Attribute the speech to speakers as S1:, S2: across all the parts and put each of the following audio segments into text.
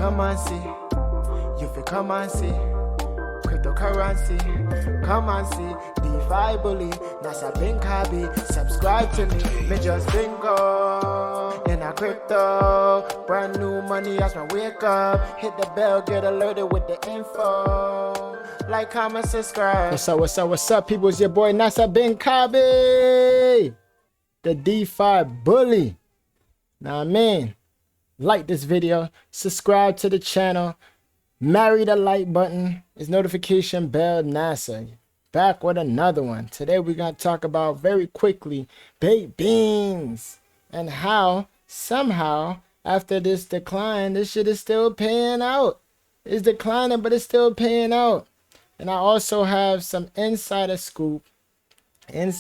S1: come and see. You feel come and see. Cryptocurrency, come and see. Defi bully, Nasa Binkabi. Subscribe to me, me just bingo. In a crypto, brand new money as my wake up. Hit the bell, get alerted with the info. Like, comment, subscribe. What's up, people? It's your boy Nasa Binkabi, the DeFi bully. Now, man, like this video, subscribe to the channel. Marry the like button, is notification bell, NASA. Back with another one. Today we're going to talk about very quickly baked beans and how somehow after this decline, this shit is still paying out. It's declining, but it's still paying out. And I also have some insider scoop. And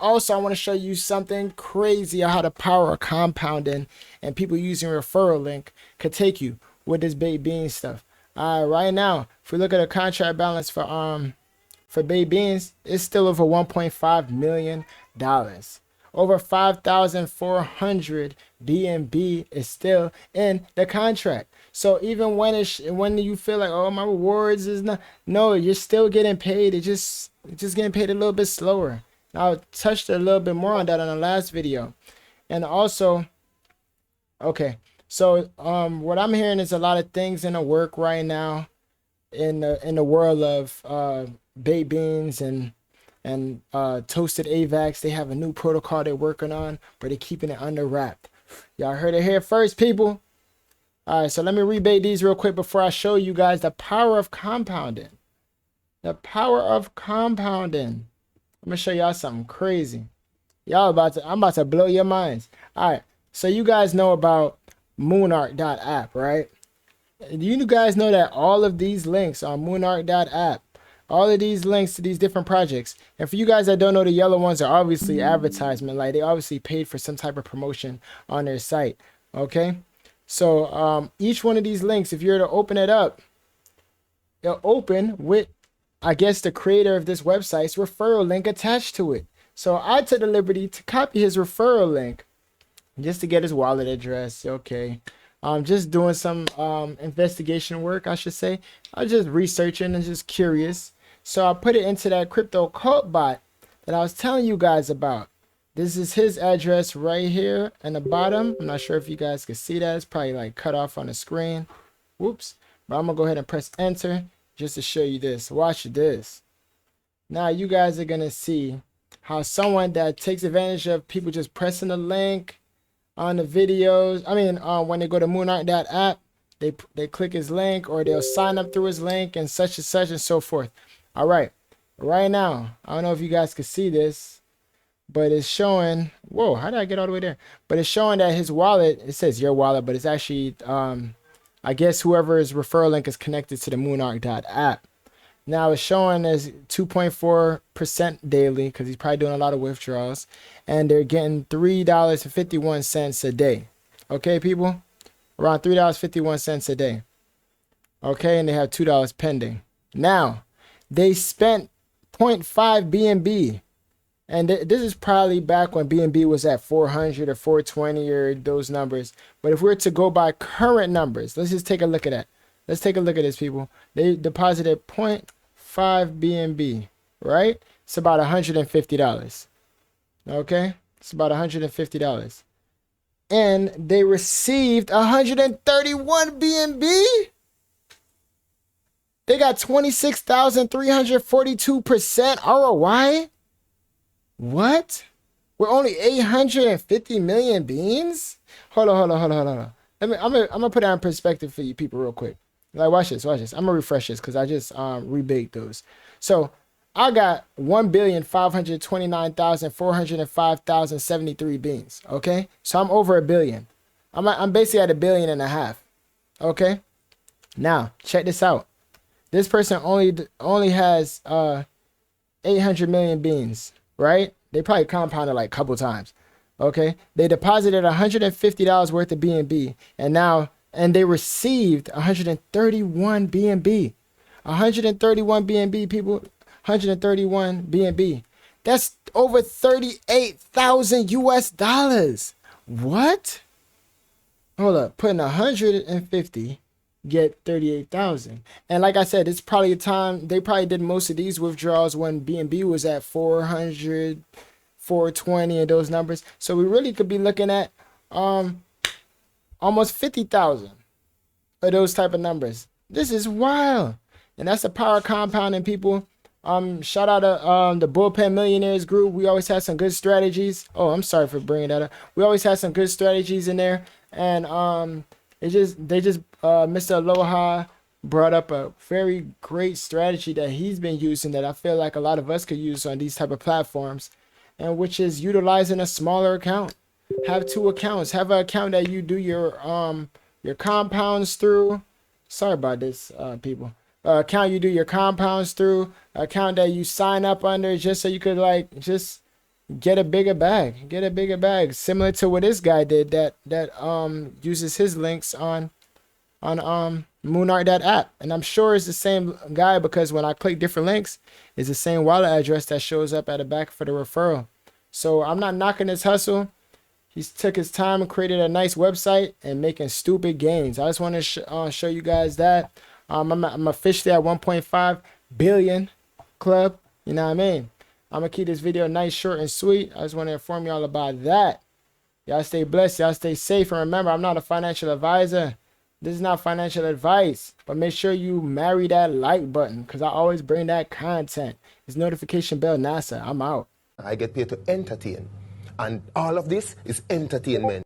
S1: also I want to show you something crazy, how the power of compounding and people using referral link could take you with this baked beans stuff. Right now, if we look at a contract balance for baked beans, it's still over $1.5 million. Over 5,400 BNB is still in the contract. So even when you feel like, oh, my rewards is not, no, you're still getting paid. It's just getting paid a little bit slower. And I touched a little bit more on that on the last video. And also, okay. So what I'm hearing is a lot of things in the work right now in the world of baked beans and toasted Avax. They have a new protocol they're working on, but they're keeping it under wrap. Y'all heard it here first, people. All right, so let me rebate these real quick before I show you guys the power of compounding. The power of compounding. I'm gonna show y'all something crazy. I'm about to blow your minds. All right, so you guys know about Moonarch.app, right? You guys know that all of these links on Moonarch.app, all of these links to these different projects, and for you guys that don't know, the yellow ones are obviously advertisement, like they obviously paid for some type of promotion on their site. Okay, so each one of these links, if you're to open it up, it'll open with, I guess, the creator of this website's referral link attached to it. So I took the liberty to copy his referral link just to get his wallet address. Okay, just doing some investigation work, I should say. I was just researching and just curious, so I put it into that crypto cult bot that I was telling you guys about. This is his address right here in the bottom. I'm not sure if you guys can see that. It's probably like cut off on the screen. Whoops. But I'm gonna go ahead and press enter just to show you this. Watch this. Now you guys are gonna see how someone that takes advantage of people just pressing the link on the videos, when they go to Moonarch.app, they click his link, or they'll sign up through his link and such and so forth. All right, right now, I don't know if you guys can see this, but it's showing, whoa, how did I get all the way there? But it's showing that his wallet, it says your wallet, but it's actually, I guess whoever's referral link is connected to the Moonarch.app. Now it's showing as 2.4% daily, because he's probably doing a lot of withdrawals, and they're getting $3.51 a day. Okay, people, around $3.51 a day. Okay, and they have $2 pending. Now they spent 0.5 BNB, and this is probably back when BNB was at 400 or 420 or those numbers. But if we were to go by current numbers, let's just take a look at that. Let's take a look at this, people. They deposited 0.5 BNB, right? It's about $150. Okay? It's about $150. And they received 131 BNB? They got 26,342% ROI? What? We're only 850 million beans? Hold on. I'm gonna put that in perspective for you people real quick. Like, watch this. I'm gonna refresh this because I just rebaked those. So I got 1,529,405,073 beans. Okay, so I'm over a billion. I'm basically at 1.5 billion. Okay, now check this out. This person only has 800 million beans, right? They probably compounded like a couple times. Okay, they deposited $150 worth of BNB, and they received 131 BNB. 131 BNB, people. 131 BNB. That's over 38,000 US dollars. What? hold up, putting 150, get 38,000. And like I said, it's probably a time they probably did most of these withdrawals when BNB was at 400, 420 and those numbers. So we really could be looking at almost 50,000 of those type of numbers. This is wild. And that's the power of compounding, people. Shout out to the Bullpen Millionaires group. We always had some good strategies. Oh, I'm sorry for bringing that up. We always had some good strategies in there. And Mr. Aloha brought up a very great strategy that he's been using that I feel like a lot of us could use on these type of platforms, and which is utilizing a smaller account. Have two accounts. Have an account that you do your compounds through. Sorry about this, people. Account you do your compounds through. Account that you sign up under just so you could like just get a bigger bag. Get a bigger bag, similar to what this guy did that uses his links on Moonart, that app. And I'm sure it's the same guy because when I click different links, it's the same wallet address that shows up at the back for the referral. So I'm not knocking his hustle. He took his time and created a nice website and making stupid gains. I just want to show you guys that. I'm officially at 1.5 billion club. You know what I mean? I'm going to keep this video nice, short, and sweet. I just want to inform y'all about that. Y'all stay blessed. Y'all stay safe. And remember, I'm not a financial advisor. This is not financial advice. But make sure you marry that like button because I always bring that content. It's notification bell, NASA. I'm out.
S2: I get paid to entertain. And all of this is entertainment.